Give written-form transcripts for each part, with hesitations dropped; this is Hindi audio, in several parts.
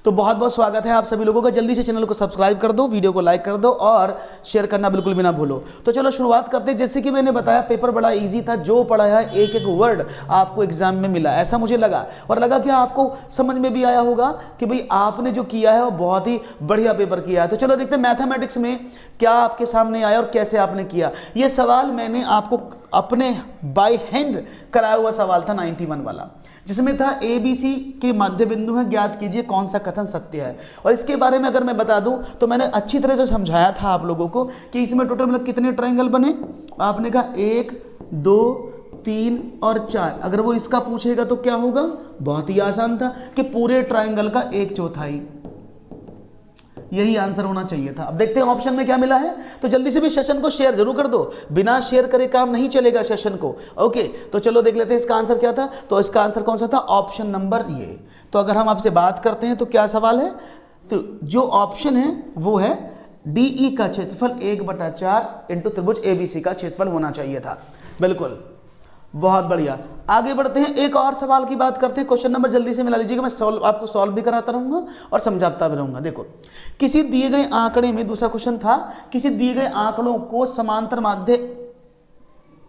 तो बहुत बहुत स्वागत है आप सभी लोगों का। जल्दी से चैनल को सब्सक्राइब कर दो, वीडियो को लाइक कर दो और शेयर करना बिल्कुल भी ना भूलो। तो चलो शुरुआत करते हैं। जैसे कि मैंने बताया पेपर बड़ा इजी था, जो पढ़ा है एक एक वर्ड आपको एग्जाम में मिला, ऐसा मुझे लगा। और लगा कि आपको समझ में भी आया होगा कि भाई आपने जो किया है वो बहुत ही बढ़िया पेपर किया है। तो चलो देखते हैं मैथमेटिक्स में क्या आपके सामने आया और कैसे आपने किया। ये सवाल मैंने आपको अपने बाय हैंड कराया हुआ सवाल था 91 वाला, जिसमें था ABC के मध्य बिंदु है, ज्ञात कीजिए कौन सा कथन सत्य है। और इसके बारे में अगर मैं बता दूं तो मैंने अच्छी तरह से समझाया था आप लोगों को कि इसमें टोटल मतलब कितने ट्रायंगल बने। आपने कहा 1 2 3 और 4। अगर वो इसका पूछेगा तो क्या होगा, बहुत ही आसान था कि पूरे ट्रायंगल का 1/4। यही आंसर होना चाहिए था। अब देखते हैं ऑप्शन में क्या मिला है। तो जल्दी से भी सेशन को शेयर जरूर कर दो, बिना शेयर करे काम नहीं चलेगा सेशन को। ओके, तो चलो देख लेते हैं इसका आंसर क्या था। तो इसका आंसर कौन सा था, ऑप्शन नंबर ये। तो अगर हम आपसे बात करते हैं तो क्या सवाल है, तो जो ऑप्शन है वो है DE का क्षेत्रफल 1/4 इंटू त्रिभुज ABC का क्षेत्रफल होना चाहिए था। बिल्कुल, बहुत बढ़िया। आगे बढ़ते हैं, एक और सवाल की बात करते हैं। क्वेश्चन नंबर जल्दी से मिला लीजिएगा, मैं आपको सॉल्व भी कराता रहूंगा और समझाता भी रहूंगा। देखो, किसी दिए गए आंकड़े में, दूसरा क्वेश्चन था, किसी दिए गए आंकड़ों को समांतर माध्य,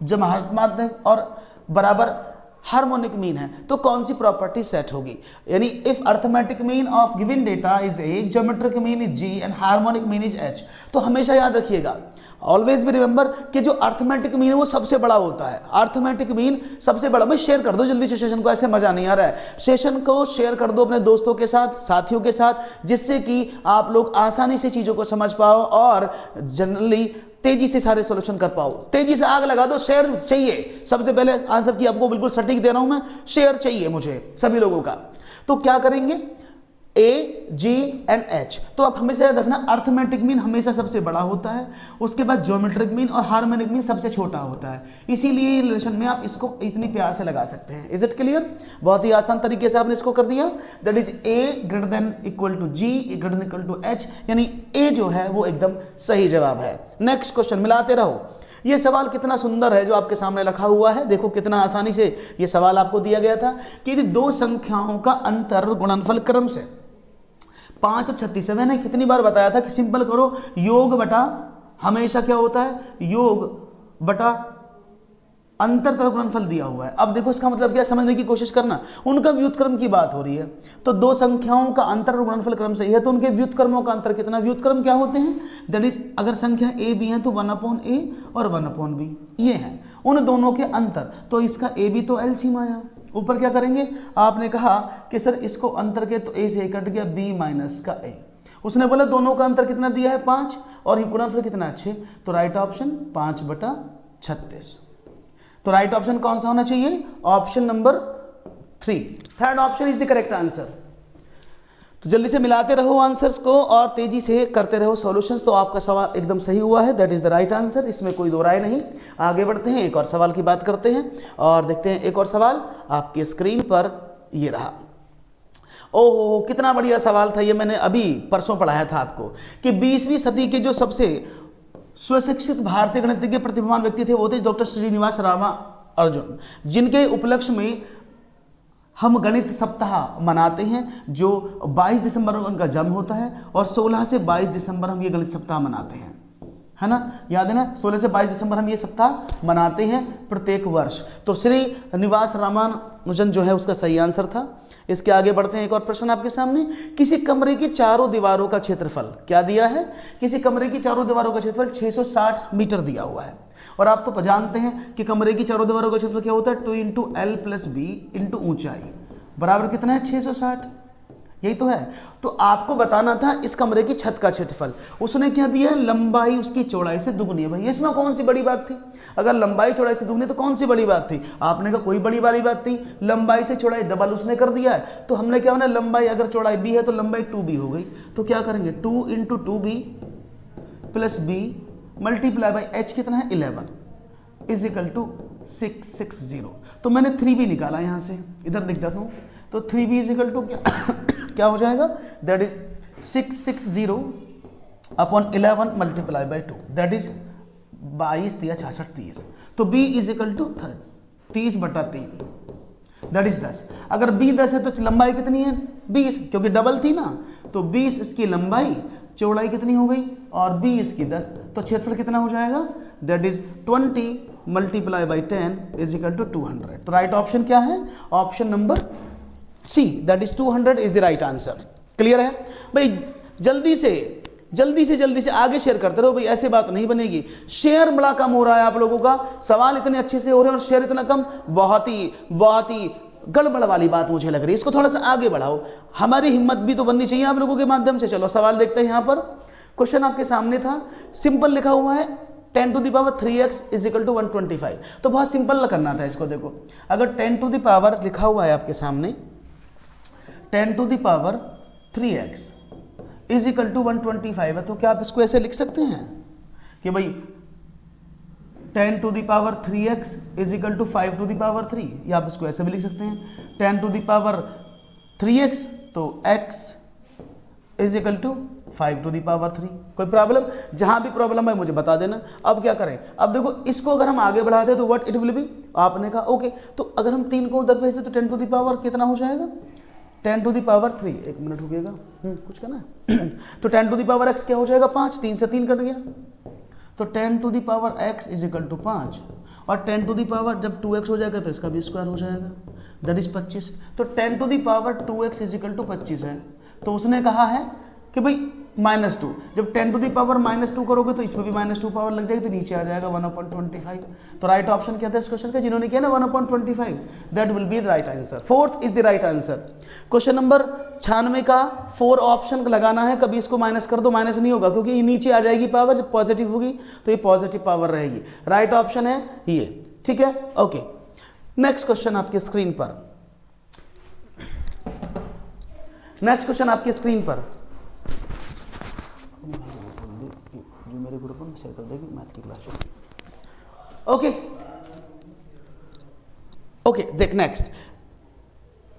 जमात माध्य और बराबर हार्मोनिक मीन है तो कौन सी प्रॉपर्टी सेट होगी। यानी if arithmetic mean of given data is A, geometric mean is G and harmonic mean is H। तो हमेशा याद रखिएगा, ऑलवेज भी रिमेंबर कि जो अर्थमेटिक मीन है वो सबसे बड़ा होता है। अर्थमेटिक मीन सबसे बड़ा। भाई शेयर कर दो जल्दी से सेशन को, ऐसे मजा नहीं आ रहा है। सेशन को शेयर कर दो अपने दोस्तों के साथ, साथियों के साथ, जिससे कि आप लोग आसानी से चीजों को समझ पाओ और जनरली तेजी से सारे सॉल्यूशन कर पाओ। तेजी से आग लगा दो, शेयर चाहिए। सबसे पहले आंसर की आपको बिल्कुल सटीक दे रहा हूं मैं, शेयर चाहिए मुझे सभी लोगों का। तो क्या करेंगे, A, G एंड H। तो आप हमेशा याद रखना, अर्थमेटिक मीन हमेशा सबसे बड़ा होता है, उसके बाद ज्योमेट्रिक मीन और हार्मोनिक मीन सबसे छोटा होता है। इसीलिए रिलेशन में आप इसको इतनी प्यार से लगा सकते हैं। Is it clear? बहुत ही आसान तरीके से आपने इसको कर दिया। That is A greater than equal to G greater than equal to H, यानी A जो है वो एकदम सही जवाब है। नेक्स्ट क्वेश्चन, मिलाते रहो। ये सवाल कितना सुंदर है जो आपके सामने रखा हुआ है। देखो कितना आसानी से ये सवाल आपको दिया गया था कि यदि दो संख्याओं का अंतर गुणनफल क्रम से 5 और 36 है। मैंने कितनी बार बताया था कि सिंपल करो, योग बटा हमेशा क्या होता है, योग बटा अंतर तक गुणनफल दिया हुआ है। अब देखो इसका मतलब क्या, समझने की कोशिश करना। उनका व्युत्क्रम की बात हो रही है, तो दो संख्याओं का अंतर और गुणनफल क्रम सही है तो उनके व्युत्क्रमों का अंतर कितना। व्युत्क्रम क्या होते हैं, दैट इज अगर संख्या A B है तो 1/A और 1/B ये है उन दोनों के अंतर। तो इसका A B तो एलसीएम आया। ऊपर क्या करेंगे, आपने कहा कि सर इसको अंतर के तो A से A कट गया, B माइनस का A। उसने बोला दोनों का अंतर कितना दिया है 5 और गुणनफल कितना 6, तो राइट ऑप्शन 5/36। तो राइट ऑप्शन कौन सा होना चाहिए, option number 3, third option is the correct answer. तो जल्दी से मिलाते रहो आंसर्स को और तेजी से करते रहो सॉल्यूशंस, तो आपका सवाल एकदम सही हुआ है। That is the right answer, इसमें कोई दो राय नहीं। आगे बढ़ते हैं, एक और सवाल की बात करते हैं और देखते हैं। एक और सवाल आपकी स्क्रीन पर ये रहा। ओह कितना बढ़िया सवाल था ये, मैंने अभी परसों पढ़ाया था आपको कि 20वीं सदी के जो सबसे स्वशिक्षित भारतीय गणितज्ञ प्रतिभावान व्यक्ति थे वो थे डॉक्टर श्रीनिवास रामानुजन, जिनके उपलक्ष्य में हम गणित सप्ताह मनाते हैं, जो 22 दिसंबर को उनका जन्म होता है और 16 से 22 दिसंबर हम ये गणित सप्ताह मनाते हैं, है ना, याद है ना। 16 से 22 दिसंबर हम ये सप्ताह मनाते हैं प्रत्येक वर्ष। तो श्रीनिवास रामानुजन जो है उसका सही आंसर था। इसके आगे बढ़ते हैं, एक और प्रश्न आपके सामने। किसी कमरे की चारों दीवारों का क्षेत्रफल क्या दिया है, किसी कमरे की चारों दीवारों का क्षेत्रफल 660 मीटर दिया हुआ है। और आप तो जानते हैं कि कमरे की चारों दीवारों का क्षेत्रफल क्या होता है, 2 × L + B × ऊंचाई बराबर कितना है 660, यही तो है। तो आपको बताना था इस कमरे की छत का क्षेत्रफल। उसने क्या दिया है, लंबाई उसकी चौड़ाई से दुगुनी है। भाई इसमें कौन सी बड़ी बात थी, अगर लंबाई चौड़ाई से दुगुनी तो कौन सी बड़ी बात थी। आपने कहा कोई बड़ी वाली बात थी, लंबाई से चौड़ाई डबल उसने कर दिया है। तो हमने क्या होना, लंबाई अगर चौड़ाई B है तो लंबाई 2B हो गई। तो क्या करेंगे, 2 × 2B + B × H कितना है 11 = 660। तो मैंने 3B निकाला यहाँ से, इधर दिख जाता हूँ। तो 3B = क्या हो जाएगा, दैट इज 660 / 11 × 2, दैट इज 22 × 66 30। तो B = 30/3। That is 10। अगर b 10 है तो लंबाई कितनी है 20, क्योंकि डबल थी ना, तो 20 इसकी लंबाई, चौड़ाई कितनी हो गई, और b इसकी 10, तो क्षेत्रफल कितना हो जाएगा, that is 20 multiply by 10 is equal to 200। तो राइट ऑप्शन क्या है, option number C, that is 200 is the right answer. Clear है भाई? जल्दी से आगे शेयर करते रहो भाई, ऐसे बात नहीं बनेगी। शेयर बड़ा कम हो रहा है आप लोगों का, सवाल इतने अच्छे से हो रहे हैं और शेयर इतना कम, बहुत ही गड़बड़ वाली बात मुझे लग रही है। इसको थोड़ा सा आगे बढ़ाओ, हमारी हिम्मत भी तो बननी चाहिए आप लोगों के माध्यम से। चलो सवाल देखते हैं। यहाँ पर क्वेश्चन आपके सामने था, सिंपल लिखा हुआ है 10 to the power 3x is equal to 125। तो बहुत सिंपल करना था इसको। देखो अगर 10 टू द पावर लिखा हुआ है आपके सामने 10 to the power 3x is equal to 125 है, तो क्या आप इसको ऐसे लिख सकते हैं कि भाई 10 to the power 3x is equal to 5 to the power 3, या आप इसको ऐसे भी लिख सकते हैं 10 टू द पावर 3x तो x is equal to 5 to the power 3। कोई प्रॉब्लम? जहां भी प्रॉब्लम है मुझे बता देना। अब क्या करें, अब देखो इसको अगर हम आगे बढ़ाते तो व्हाट इट विल बी, आपने कहा ओके, तो अगर हम 3 को उधर भेजते तो 10 टू द पावर कितना हो जाएगा, 10 टू द पावर 3, एक मिनट रुकिएगा, कुछ करना है तो 10 टू द पावर x क्या हो जाएगा 5, 3 से 3 कट गया, तो 10 to the power x is equal to 5, और 10 टू द पावर जब 2x हो जाएगा तो इसका भी स्क्वायर हो जाएगा, दैट इज 25। तो 10 to the power 2x is equal to 25 है, तो उसने कहा है कि भाई -2, जब 10 टू द पावर -2 करोगे तो इसमें भी -2 पावर लग जाएगी, तो नीचे आ जाएगा 1/25। तो राइट ऑप्शन क्या था इस क्वेश्चन का, जिन्होंने किया ना 1/25, that will be the right answer. 4th is the right answer. Question number 96 का 4 ऑप्शन लगाना है, कभी इसको माइनस कर दो, माइनस नहीं होगा क्योंकि ये नीचे आ जाएगी पावर, जब पॉजिटिव होगी तो ये पॉजिटिव पावर रहेगी। राइट ऑप्शन है ये, ठीक है, ओके। नेक्स्ट क्वेश्चन आपके स्क्रीन पर, नेक्स्ट क्वेश्चन आपकी स्क्रीन पर, जो मेरे ग्रुप में शेयर कर देगी मैथ की क्लास। ओके ओके, देख नेक्स्ट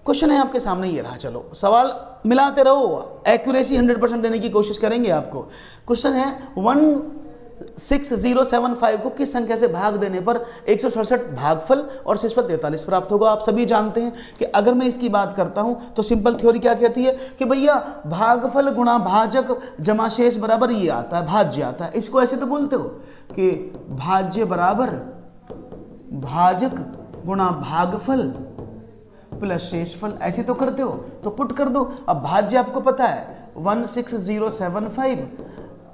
क्वेश्चन है आपके सामने, ये रहा। चलो सवाल मिलाते रहो, एक्यूरेसी 100% देने की कोशिश करेंगे आपको। क्वेश्चन है 16075 को किस संख्या से भाग देने पर 167 भागफल और शेषफल 43 प्राप्त होगा। आप सभी जानते हैं कि अगर मैं इसकी बात करता हूं तो सिंपल थ्योरी क्या कहती है कि भैया भागफल गुणा भाजक जमा शेष बराबर ये आता है, भाज्य आता है। इसको ऐसे तो बोलते हो कि भाज्य बराबर भाजक गुणा भागफल प्लस शेषफल, ऐसे तो करते हो, तो पुट कर दो। अब भाज्य आपको पता है 16075,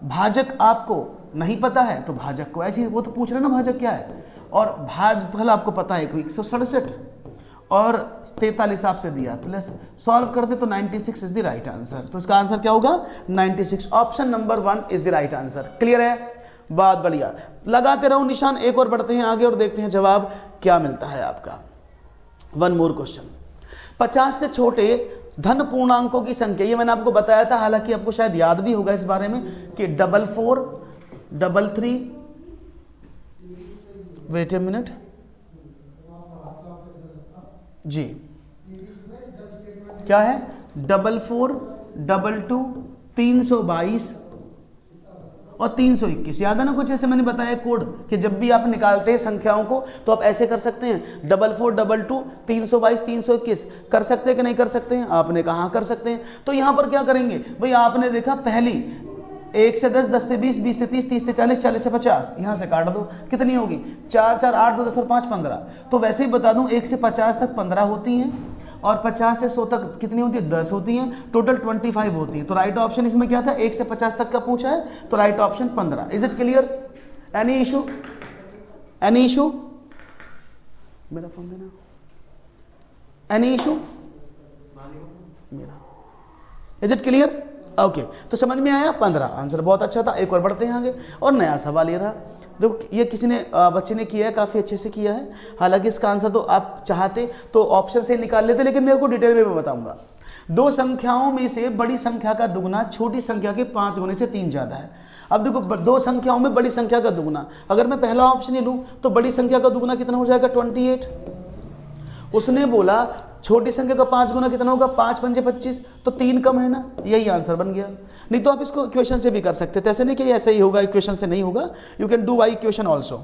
भाजक आपको नहीं पता है तो भाजक को ऐसे, वो तो पूछ रहे ना भाजक क्या है, और भाजफल आपको पता है 167 और 43 आपसे दिया, प्लस सॉल्व कर दे तो 96 इज द राइट आंसर। तो इसका आंसर क्या होगा 96, option number 1 is the right answer. Clear है, बहुत बढ़िया, लगाते रहो निशान। एक और बढ़ते हैं आगे और देखते हैं जवाब क्या मिलता है आपका। वन मोर क्वेश्चन, 50 से छोटे धन पूर्णांकों की संख्या, ये मैंने आपको बताया था, हालांकि आपको शायद याद भी होगा इस बारे में कि 44 33, वेट ए मिनट जी, क्या है 44 22 322 और 321, याद है ना कुछ ऐसे मैंने बताया कोड कि जब भी आप निकालते हैं संख्याओं को तो आप ऐसे कर सकते हैं 44 22 322 321 कर सकते हैं कि नहीं कर सकते हैं, आपने कहा कर सकते हैं। तो यहां पर क्या करेंगे भाई, आपने देखा पहली 1 से 10, 10 से 20, 20 से 30, 30 से 40, 40 से 50, यहाँ से काट दो, कितनी होगी 4 4 8 2 10 और 5 15। तो वैसे ही बता दूं 1 से 50 तक 15 होती हैं और 50 से 100 तक कितनी होती है 10 होती हैं, टोटल 25 होती हैं। तो राइट ऑप्शन इसमें क्या था, 1 से 50 तक का पूछा है, तो right option 15। Is it clear? Any issue? Any issue? मेरा फोन देना। Any issue? मेरा। Is it clear? ओके, तो समझ में आया 15 आंसर, बहुत अच्छा था। एक और बढ़ते हैं आगे और नया सवाल ये रहा। देखो ये किसी ने बच्चे ने किया है, काफ़ी अच्छे से किया है, हालांकि इसका आंसर तो आप चाहते तो ऑप्शन से निकाल लेते, लेकिन मेरे को डिटेल में बताऊंगा। दो संख्याओं में से बड़ी संख्या का दुगुना छोटी संख्या के 5 गुने से 3 ज़्यादा है। अब देखो दो संख्याओं में बड़ी संख्या का दुगुना, अगर मैं पहला ऑप्शन ही लूँ तो बड़ी संख्या का दुगुना कितना हो जाएगा 28। उसने बोला छोटी संख्या का 5 गुना कितना होगा 5 पंजे 25, तो 3 कम है ना, यही आंसर बन गया। नहीं तो आप इसको इक्वेशन से भी कर सकते थे, ऐसे नहीं कि ऐसे ही होगा, इक्वेशन से नहीं होगा, you can do by equation also.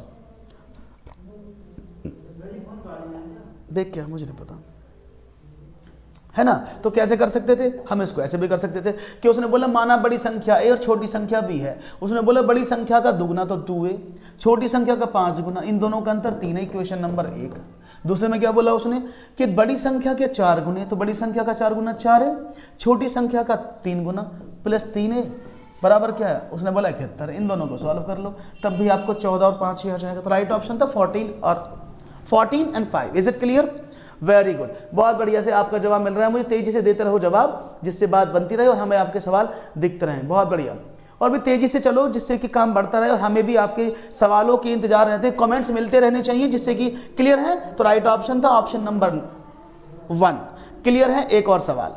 देख क्या मुझे नहीं पता। है ना। तो कैसे कर सकते थे, हम इसको ऐसे भी कर सकते थे कि उसने बोला माना बड़ी संख्या ए और छोटी संख्या बी है, उसने बोला बड़ी संख्या का दुगना तो 2a, छोटी संख्या का 5 गुना, इन दोनों का अंतर 3 है, इक्वेशन नंबर 1। दूसरे में क्या बोला उसने कि बड़ी संख्या के 4 गुने, तो बड़ी संख्या का 4 गुना 4 है, छोटी संख्या का 3 गुना प्लस 3 है बराबर क्या है, उसने बोला 71। इन दोनों को सॉल्व कर लो, तब भी आपको 14 और 5 ही आ जाएगा। तो राइट ऑप्शन था 14 and 5। Is it clear? Very good, बहुत बढ़िया से आपका जवाब मिल रहा है मुझे। तेजी से देते रहो जवाब, जिससे बात बनती रहे और हमें आपके सवाल दिखते रहें। बहुत बढ़िया, और भी तेजी से चलो जिससे कि काम बढ़ता रहे और हमें भी आपके सवालों के इंतजार रहते हैं, कमेंट्स मिलते रहने चाहिए जिससे कि क्लियर है। तो राइट ऑप्शन था ऑप्शन नंबर 1। क्लियर है? एक और सवाल।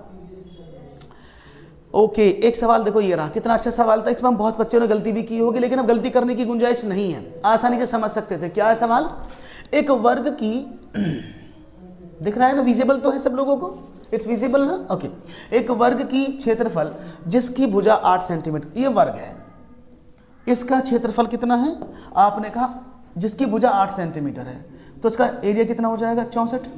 ओके, एक सवाल देखो ये रहा, कितना अच्छा सवाल था। इसमें बहुत बच्चों ने गलती भी की होगी, लेकिन अब गलती करने की गुंजाइश नहीं है, आसानी से समझ सकते थे। क्या है सवाल? एक वर्ग की दिख रहा है ना, विजिबल तो है सब लोगों को, इट्स विजिबल ना? ओके। एक वर्ग की क्षेत्रफल जिसकी भुजा 8 सेंटीमीटर, ये वर्ग है, इसका क्षेत्रफल कितना है? आपने कहा जिसकी भुजा 8 सेंटीमीटर है, तो इसका एरिया कितना हो जाएगा? 64।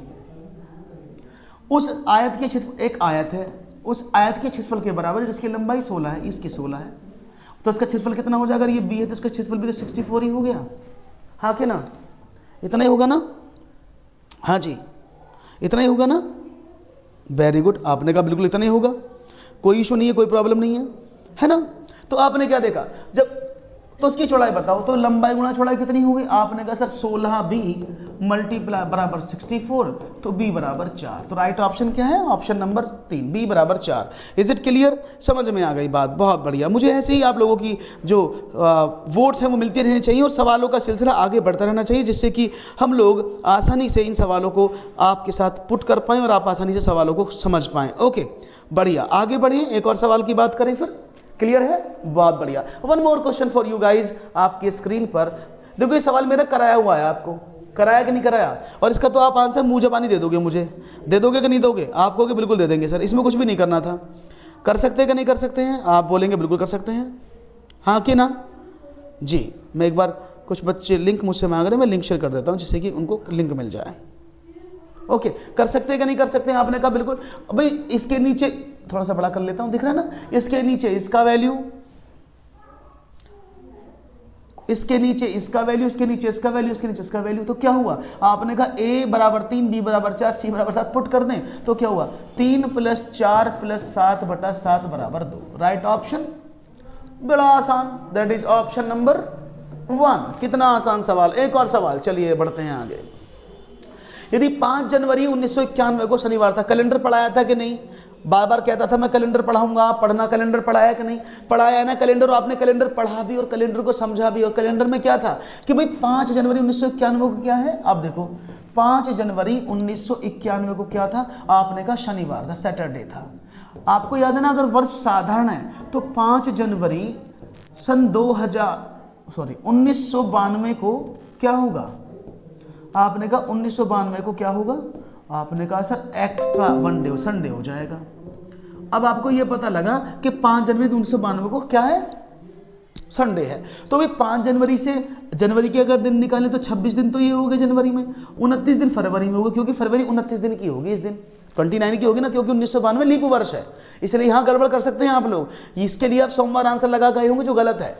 उस आयत के क्षेत्रफल, एक आयत है, उस आयत के क्षेत्रफल के बराबर है जिसकी लंबाई 16 है, इसकी 16 है, तो इसका क्षेत्रफल कितना हो जाएगा? ये बी है तो इसका क्षेत्रफल भी तो 64 ही हो गया, हाँ कि ना? इतना ही होगा ना? हाँ जी, इतना ही होगा ना? वेरी गुड, आपने कहा बिल्कुल इतना ही होगा, कोई इशू नहीं है, कोई प्रॉब्लम नहीं है ना? तो आपने क्या देखा, जब तो उसकी चौड़ाई बताओ, तो लंबाई गुणा चौड़ाई कितनी होगी? आपने कहा सर 16b मल्टीप्लाई बराबर 64, तो b बराबर 4। तो राइट ऑप्शन क्या है? ऑप्शन नंबर 3, b बराबर 4। Is it clear? समझ में आ गई बात? बहुत बढ़िया। मुझे ऐसे ही आप लोगों की जो वोट्स हैं वो मिलती रहनी चाहिए और सवालों का सिलसिला आगे बढ़ता रहना चाहिए, जिससे कि हम लोग आसानी से इन सवालों को आपके साथ पुट कर पाएँ और आप आसानी से सवालों को समझ पाएँ। ओके, बढ़िया, आगे बढ़िए, एक और सवाल की बात करें फिर। क्लियर है? बहुत बढ़िया। One more question for you guys, आपकी स्क्रीन पर देखो, ये सवाल मेरा कराया हुआ है, आपको कराया कि नहीं कराया? और इसका तो आप आंसर मुंह जबानी दे दोगे, मुझे दे दोगे कि नहीं दोगे? आप कहोगे बिल्कुल दे देंगे सर, इसमें कुछ भी नहीं करना था। कर सकते हैं कि नहीं कर सकते हैं? आप बोलेंगे बिल्कुल कर सकते हैं, हाँ कि ना? जी, मैं एक बार, कुछ बच्चे लिंक मुझसे मांग रहे हैं, मैं लिंक शेयर कर देता हूँ जिससे कि उनको लिंक मिल जाए। ओके, कर सकते हैं कि नहीं कर सकते हैं? आपने कहा बिल्कुल। भाई इसके नीचे थोड़ा सा बड़ा कर लेता हूं, दिख रहा है ना? इसके नीचे इसका वैल्यू, इसके नीचे इसका वैल्यू, इसके नीचे इसका वैल्यू, इसके नीचे इसका वैल्यू, तो क्या हुआ? आपने कहा a बराबर 3, b बराबर 4, c बराबर 7 पुट कर दें, तो क्या हुआ? 3 + 4 + 7 बटा 7 बराबर 2। राइट ऑप्शन, बड़ा आसान, दैट इज ऑप्शन नंबर 1। कितना आसान सवाल। एक और सवाल, चलिए बढ़ते हैं आगे। यदि 5 जनवरी 1991 को शनिवार था, कैलेंडर पढ़ाया था कि नहीं? बार बार कहता था मैं कैलेंडर पढ़ाऊंगा, आप पढ़ना। कैलेंडर पढ़ाया कि नहीं? पढ़ाया है ना कैलेंडर, और आपने कैलेंडर पढ़ा भी और कैलेंडर को समझा भी। और कैलेंडर में क्या था कि भाई 5 जनवरी 1991 को क्या है? आप देखो, 5 जनवरी 1991 को क्या था? आपने कहा शनिवार था, सैटरडे था। आपको याद है ना, अगर वर्ष साधारण है तो 5 जनवरी सन 1992 को क्या होगा? आपने कहा 1992 को क्या होगा? आपने कहा सर एक्स्ट्रा 1 डे, संडे हो जाएगा। अब आपको यह पता लगा कि 5 जनवरी 1992 को क्या है? संडे है। तो भाई 5 जनवरी से जनवरी के अगर दिन निकालें तो 26 दिन तो ये हो गए जनवरी में, 29 दिन फरवरी में होगा, क्योंकि फरवरी 29 दिन की होगी, इस दिन 29 की होगी ना, क्योंकि 1992 लीप वर्ष है, इसलिए यहाँ गड़बड़ कर सकते हैं आप लोग। इसके लिए आप सोमवार आंसर लगा गए होंगे, जो गलत है।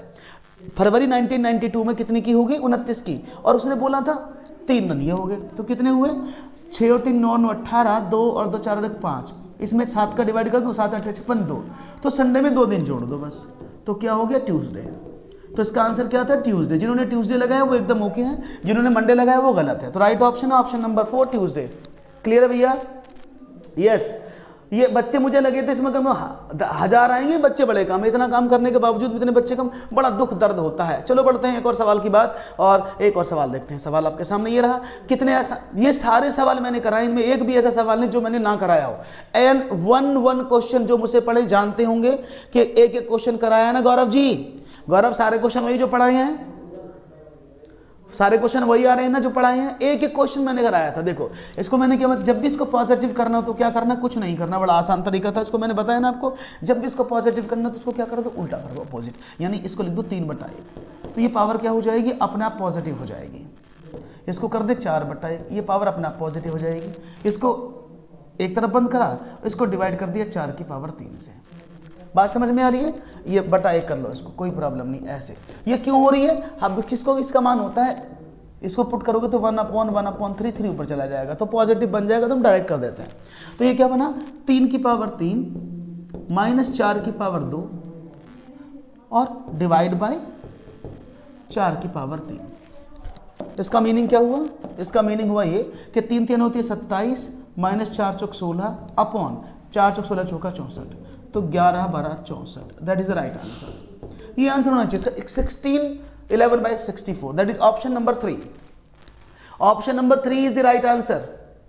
फरवरी 1992 में कितनी की होगी? 29 की, और उसने बोला था 3 दिन ये हो गए, तो कितने हुए? 6 और 3 9 9 18, 2 और 2 4 और 5, इसमें 7 का डिवाइड कर दो, 7 8 56 2, तो संडे में 2 दिन जोड़ दो बस, तो क्या हो गया? ट्यूसडे। तो इसका आंसर क्या था? ट्यूसडे। जिन्होंने ट्यूसडे लगाया वो एकदम ओके है, जिन्होंने मंडे लगाया वो गलत है। तो राइट ऑप्शन है ऑप्शन नंबर 4, ट्यूसडे। क्लियर है भैया? यस। ये बच्चे मुझे लगे थे इसमें कम 1000 आएंगे, बच्चे बड़े कम, इतना काम करने के बावजूद भी इतने बच्चे कम, बड़ा दुख दर्द होता है। चलो बढ़ते हैं एक और सवाल की बात, और एक और सवाल देखते हैं। सवाल आपके सामने ये रहा, कितने ऐसा, ये सारे सवाल मैंने कराए, इनमें एक भी ऐसा सवाल नहीं जो मैंने ना कराया हो। एंड 1 क्वेश्चन जो मुझसे पढ़े जानते होंगे कि एक क्वेश्चन कराया है ना गौरव जी? गौरव, सारे क्वेश्चन वही जो पढ़ाए हैं, सारे क्वेश्चन वही आ रहे हैं ना जो पढ़ाए हैं? एक क्वेश्चन मैंने कराया था। देखो इसको मैंने क्या, जब भी इसको पॉजिटिव करना हो तो क्या करना? कुछ नहीं करना, बड़ा आसान तरीका था, इसको मैंने बताया ना आपको। जब भी इसको पॉजिटिव करना तो इसको क्या कर दो? उल्टा कर दो, अपोजिट, यानी इसको लिख दो 3/1, तो ये पावर क्या हो जाएगी? अपने आप पॉजिटिव हो जाएगी। इसको कर दे 4/1, ये पावर अपने आप पॉजिटिव हो जाएगी। इसको एक तरफ बंद करा, इसको डिवाइड कर दिया 4 की पावर 3 से। बात समझ में आ रही है? ये बटा 1 कर लो इसको, कोई प्रॉब्लम नहीं। ऐसे ये क्यों हो रही है? अब किसको इसका मान होता है, इसको पुट करोगे तो 1/1/3 3 ऊपर चला जाएगा, तो पॉजिटिव बन जाएगा, तो हम डायरेक्ट कर देते हैं। तो ये क्या बना, 3 की पावर 3 माइनस 4 की पावर 2 और डिवाइड बाय 4 की पावर 3। इसका मीनिंग क्या हुआ? इसका मीनिंग हुआ ये कि 3 3 होती है 27 माइनस 4 चौक 16 अपॉन 4 चौक 16 चौका 64, तो 11 12 64। That is the right answer. ये आंसर होना चाहिए 16 11/64। That is option number 3। Option number 3 is the right answer.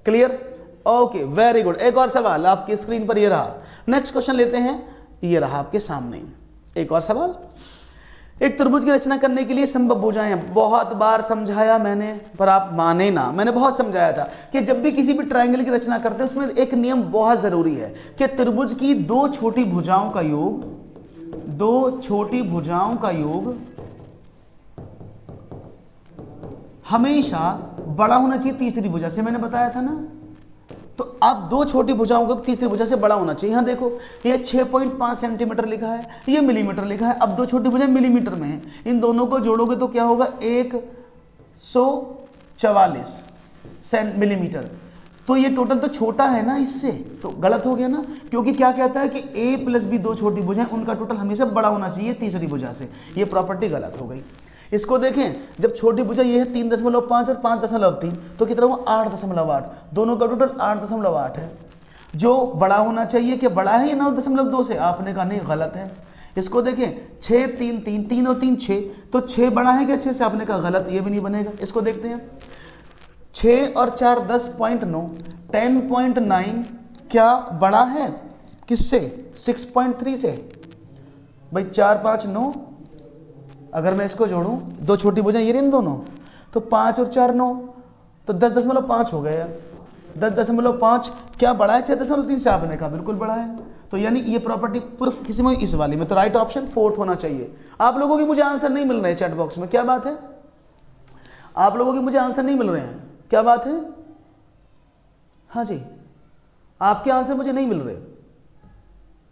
Clear? Okay, very good. एक और सवाल आपकी स्क्रीन पर ये रहा। नेक्स्ट क्वेश्चन लेते हैं, ये रहा आपके सामने एक और सवाल। एक त्रिभुज की रचना करने के लिए संभव भुजाएं, बहुत बार समझाया मैंने पर आप माने ना। मैंने बहुत समझाया था कि जब भी किसी भी ट्रायंगल की रचना करते हैं उसमें एक नियम बहुत जरूरी है कि त्रिभुज की दो छोटी भुजाओं का योग, दो छोटी भुजाओं का योग हमेशा बड़ा होना चाहिए तीसरी भुजा से। मैंने बताया था ना। तो अब दो छोटी भुजाओं को तीसरी भुजा से बड़ा होना चाहिए। यहाँ देखो ये 6.5 सेंटीमीटर लिखा है, ये मिलीमीटर लिखा है। अब दो छोटी भुजाएं मिलीमीटर में है, इन दोनों को जोड़ोगे तो क्या होगा 144 मिलीमीटर। तो ये टोटल तो छोटा है ना इससे, तो गलत हो गया ना, क्योंकि क्या कहता है कि a + b दो छोटी भुजाएं उनका टोटल हमेशा बड़ा होना चाहिए तीसरी भुजा से। ये प्रॉपर्टी गलत हो गई। इसको देखें, जब छोटी भुजा ये है 3.5 और 5.3, तो कितना हुआ 8.8। दोनों का टोटल 8.8 है। जो बड़ा होना चाहिए कि बड़ा है ये 9.2 से, आपने कहा नहीं, गलत है। इसको देखें 6 3 3 3 और 3 6, तो 6 बड़ा है क्या 6 से, आपने कहा गलत, ये भी नहीं बनेगा। इसको देखते हैं 6 और 4 10.9 10.9 क्या बड़ा है किससे 6.3 से? भाई 4 5 9, अगर मैं इसको जोड़ूं दो छोटी भुजाएं ये इन दोनों, तो 5 और 4 9, तो 10.5 हो गया। 10.5 क्या बड़ा है 6.3 से? आपने कहा बिल्कुल बड़ा है। तो यानी ये प्रॉपर्टी प्रूफ किसी में इस वाली में, तो राइट ऑप्शन 4th होना चाहिए। आप लोगों की मुझे आंसर नहीं मिल रहे हैं चैट बॉक्स में, क्या बात है? आप लोगों की मुझे आंसर नहीं मिल रहे हैं, क्या बात है? हाँ जी, आपके आंसर मुझे नहीं मिल रहे,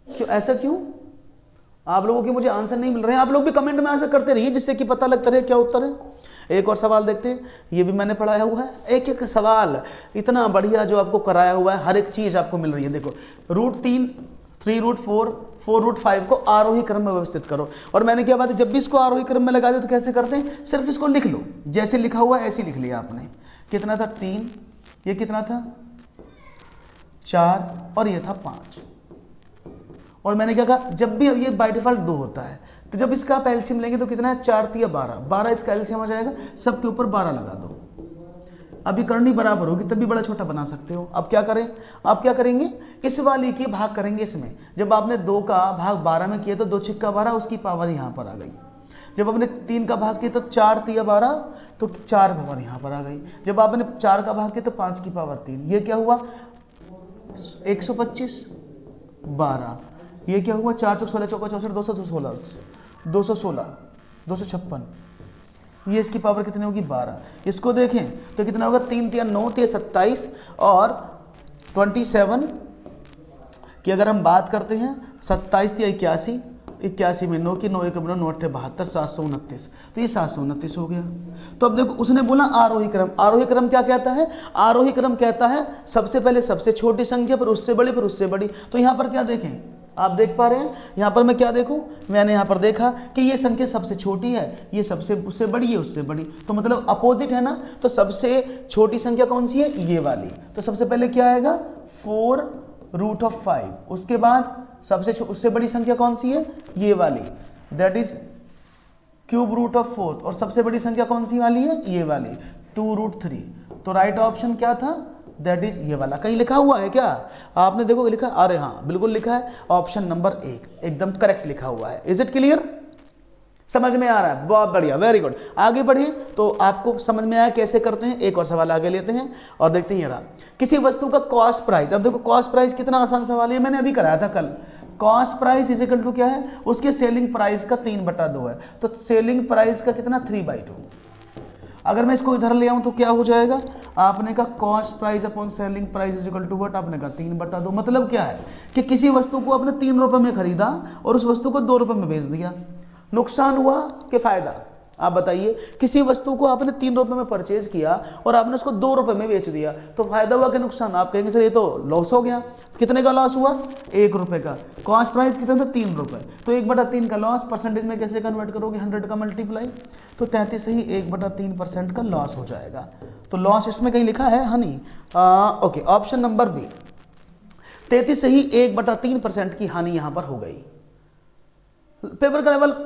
क्यों? ऐसा क्यों? आप लोगों के मुझे आंसर नहीं मिल रहे हैं। आप लोग भी कमेंट में आंसर करते रहिए जिससे कि पता लगता रहे क्या उत्तर है। एक और सवाल देखते हैं, ये भी मैंने पढ़ाया हुआ है। एक एक सवाल इतना बढ़िया जो आपको कराया हुआ है, हर एक चीज़ आपको मिल रही है। देखो √3 3√4 4√5 को आरोही क्रम में व्यवस्थित करो। और मैंने क्या बात है, जब भी इसको आरोही क्रम में लगा दे तो कैसे करते हैं, सिर्फ इसको लिख लो, जैसे लिखा हुआ है ऐसे लिख लिया आपने। कितना था 3, ये कितना था 4 और ये था 5। और मैंने क्या कहा, जब भी ये बाय डिफॉल्ट 2 होता है, तो जब इसका आप एलसीएम लेंगे तो कितना है 4 3 12 12 इसका एलसीएम आ जाएगा, सबके ऊपर 12 लगा दो। अभी करनी बराबर होगी तभी बड़ा छोटा बना सकते हो। अब क्या करें, आप क्या करेंगे, इस वाली की भाग करेंगे इसमें। जब आपने 2 का भाग 12 में किया तो 2 छिक्का 12, उसकी पावर यहाँ पर आ गई। जब आपने 3 का भाग किया तो 4 3 12, तो 4 पावर यहाँ पर आ गई। जब आपने 4 का भाग किया तो 5 की पावर 3, ये क्या हुआ 125 12, ये क्या हुआ 4 16 चौका 64 216 216 256, ये इसकी पावर कितनी होगी 12। इसको देखें तो कितना होगा 3 3 9 3 27 और 27 की अगर हम बात करते हैं 27 3 81 81 में 9 की 9 1 9 9 72 729, तो ये 729 हो गया। तो अब देखो उसने बोला आरोही क्रम। आरोही क्रम क्या कहता है, आरोही क्रम कहता है सबसे पहले सबसे छोटी संख्या फिर उससे बड़ी फिर उससे बड़ी। तो यहाँ पर क्या देखें, आप देख पा रहे हैं, यहाँ पर मैं क्या देखूं, मैंने यहाँ पर देखा कि ये संख्या सबसे छोटी है, ये सबसे उससे बड़ी है उससे बड़ी, तो मतलब अपोजिट है ना। तो सबसे छोटी संख्या कौन सी है, ये वाली। तो सबसे पहले क्या आएगा 4√5, उसके बाद सबसे उससे बड़ी संख्या कौन सी है, ये वाली, दैट इज √4। और सबसे बड़ी संख्या कौन सी वाली है, ये वाली 2√3। तो राइट ऑप्शन क्या था, दैट इज ये वाला। कहीं लिखा हुआ है क्या, आपने देखो लिखा, अरे हाँ बिल्कुल लिखा है, ऑप्शन नंबर 1 एकदम करेक्ट लिखा हुआ है। इज इट क्लियर, समझ में आ रहा है, बहुत बढ़िया, वेरी गुड। आगे बढ़े तो आपको समझ में आया कैसे करते हैं। एक और सवाल आगे लेते हैं और देखते हैं। ये रहा, किसी वस्तु का कॉस्ट प्राइस। अब देखो कॉस्ट प्राइस कितना आसान सवाल है, मैंने अभी कराया था कल। Cost price is equal to क्या है, उसके सेलिंग प्राइस का 3/2 है। तो सेलिंग प्राइस का कितना 3/2। अगर मैं इसको इधर ले आऊँ तो क्या हो जाएगा, आपने कहा cost price upon selling price is equal to what, आपने कहा 3/2। मतलब क्या है कि किसी वस्तु को आपने 3 रुपये में खरीदा और उस वस्तु को 2 रुपये में बेच दिया, नुकसान हुआ कि फायदा? आप बताइए, किसी वस्तु को आपने 3 रुपये में परचेज किया और आपने उसको 2 रुपये में बेच दिया, तो फायदा हुआ कि नुकसान? आप कहेंगे सर ये तो लॉस हो गया। कितने का लॉस हुआ? 1 रुपये का। कॉस्ट प्राइस कितना था? 3 रुपये। तो 1/3 का लॉस परसेंटेज में कैसे कन्वर्ट करोगे? 100 का मल्टीप्लाई, तो 33 ही 1/3% का लॉस हो जाएगा। तो लॉस इसमें कहीं लिखा है हनी? ओके, ऑप्शन नंबर बी, 33 ही 1/3% की हानि यहां पर हो गई। पेपर का लेवल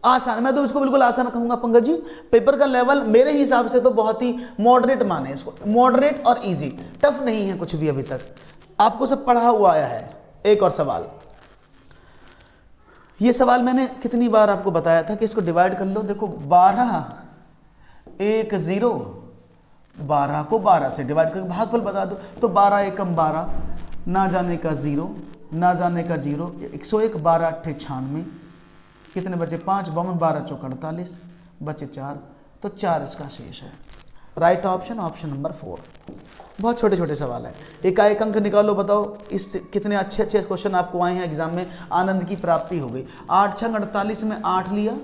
आसान, मैं तो इसको बिल्कुल आसान कहूंगा पंकज जी। पेपर का लेवल मेरे हिसाब से तो बहुत ही मॉडरेट माने इसको, मॉडरेट और इजी, टफ नहीं है कुछ भी अभी तक, आपको सब पढ़ा हुआ आया है। एक और सवाल, ये सवाल मैंने कितनी बार आपको बताया था कि इसको डिवाइड कर लो। देखो 12 1 0, 12 को 12 से डिवाइड करके भागफल बता दो, तो 12 एकम 12, ना जाने का 0, ना जाने का 0, 101, 12 8 96, कितने बचे? 5, 52, 12 चौक 48, बचे 4, तो 4 इसका शेष है। Right option, option number 4। बहुत छोटे छोटे सवाल हैं, एकाएक अंक निकालो, बताओ इस कितने अच्छे अच्छे क्वेश्चन आपको आए हैं एग्जाम में, आनंद की प्राप्ति हो गई। 8 6 48 में 8 लिया,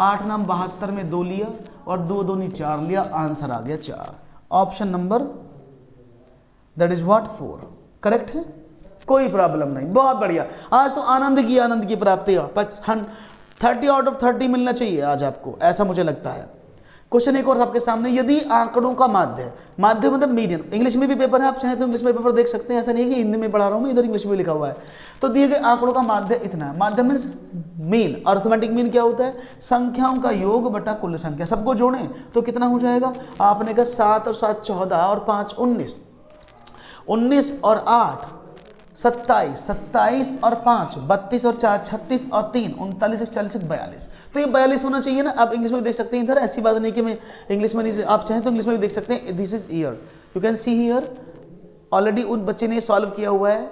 8 9 72 में 2 लिया और 2 2 4 लिया, आंसर आ गया 4। Option number that is what 4 correct है, कोई प्रॉब्लम नहीं, बहुत बढ़िया। आज तो आनंद की प्राप्ति हो, 30 आउट ऑफ 30 मिलना चाहिए आज आपको, ऐसा मुझे लगता है। क्वेश्चन एक और आपके सामने, यदि आंकड़ों का माध्य मतलब मीडियन, इंग्लिश में भी पेपर है, आप चाहें तो इंग्लिश में पेपर देख सकते हैं, ऐसा नहीं है कि हिंदी में पढ़ा रहा हूँ मैं, इधर इंग्लिश में लिखा हुआ है। तो दिए गए आंकड़ों का माध्य इतना है, माध्य मीन्स मीन, अर्थमेटिक मीन क्या होता है? संख्याओं का योग बटा कुल संख्या, सबको जोड़ें तो कितना हो जाएगा? आपने कहा 7 और 7 14 और 5 19, 19 और 8 27, 27 और 5 32 और 4 36 और 3 39 और 40 42, तो ये 42 होना चाहिए ना। आप इंग्लिश में भी देख सकते हैं, इधर ऐसी बात नहीं कि मैं इंग्लिश में नहीं, आप चाहें तो इंग्लिश में भी देख सकते हैं। This is year, you can see here, already उन बच्चे ने सॉल्व किया हुआ है